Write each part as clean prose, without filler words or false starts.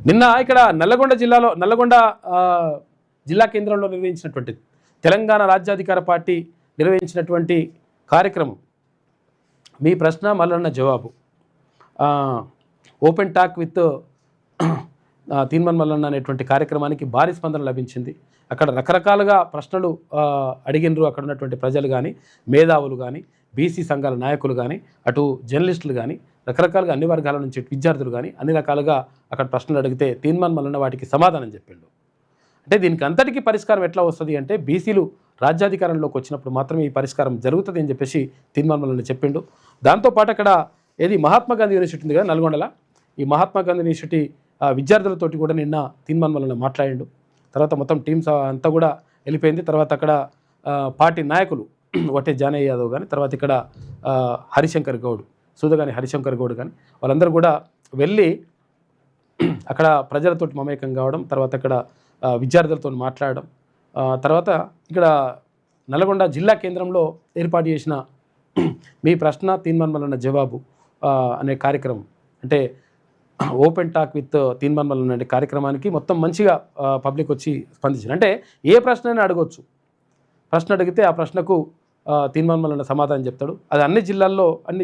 నిన్న ఇక్కడ నల్లగొండ జిల్లా కేంద్రంలో నిర్వహించినటువంటి తెలంగాణ రాజ్యాధికార పార్టీ నిర్వహించినటువంటి కార్యక్రమం మీ ప్రశ్న మల్లన్న జవాబు ఓపెన్ టాక్ విత్ తీన్మాన్ మల్లన్న అనేటువంటి కార్యక్రమానికి భారీ స్పందన లభించింది. అక్కడ రకరకాలుగా ప్రశ్నలు అడిగినరు. అక్కడ ఉన్నటువంటి ప్రజలు కానీ, మేధావులు కానీ, బీసీ సంఘాల నాయకులు కానీ, అటు జర్నలిస్టులు కానీ, రకరకాలుగా అన్ని వర్గాల నుంచి విద్యార్థులు కానీ అన్ని రకాలుగా అక్కడ ప్రశ్నలు అడిగితే తీన్మాన్ మల్లన్న వాటికి సమాధానం చెప్పిండు. అంటే దీనికి అంతటికీ పరిష్కారం ఎట్లా వస్తుంది అంటే బీసీలు రాజ్యాధికారంలోకి వచ్చినప్పుడు మాత్రమే ఈ పరిష్కారం జరుగుతుంది అని చెప్పేసి తీన్మాన్ మల్లన్న చెప్పిండు. దాంతోపాటు అక్కడ ఏది మహాత్మా గాంధీ యూనివర్సిటీ ఉంది కదా నల్గొండల, ఈ మహాత్మా గాంధీ యూనివర్సిటీ విద్యార్థులతోటి కూడా నిన్న తీన్మాన్ మల్లన్న మాట్లాడిండు. తర్వాత మొత్తం టీమ్స్ అంతా కూడా వెళ్ళిపోయింది. తర్వాత అక్కడ పార్టీ నాయకులు వట్టే జానయ్య యాదవ్ కానీ, తర్వాత ఇక్కడ హరిశంకర్ గౌడ్, సూదగాని హరిశంకర్ గౌడ్ కానీ వాళ్ళందరూ కూడా వెళ్ళి అక్కడ ప్రజలతోటి మమేకం కావడం, తర్వాత అక్కడ విద్యార్థులతో మాట్లాడడం, తర్వాత ఇక్కడ నల్గొండ జిల్లా కేంద్రంలో ఏర్పాటు చేసిన మీ ప్రశ్న తీన్మాన్ మల్లన్న జవాబు అనే కార్యక్రమం, అంటే ఓపెన్ టాక్ విత్ తీన్మాన్ మల్లన్న అనే కార్యక్రమానికి మొత్తం మంచిగా పబ్లిక్ వచ్చి స్పందించారు. అంటే ఏ ప్రశ్న అయినా అడగవచ్చు, ప్రశ్న అడిగితే ఆ ప్రశ్నకు తీన్మాన్ మల్లన్న సమాధానం చెప్తాడు. అది అన్ని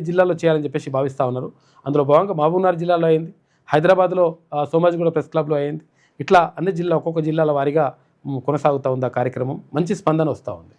జిల్లాల్లో చేయాలని చెప్పేసి భావిస్తూ ఉన్నారు. అందులో భాగంగా మహబూబ్నగర్ జిల్లాలో అయింది, హైదరాబాద్లో సోమాజిగూడ ప్రెస్ క్లబ్లో అయింది. ఇట్లా అన్ని ఒక్కొక్క జిల్లాల వారీగా కొనసాగుతూ ఉంది ఆ కార్యక్రమం. మంచి స్పందన వస్తూ ఉంది.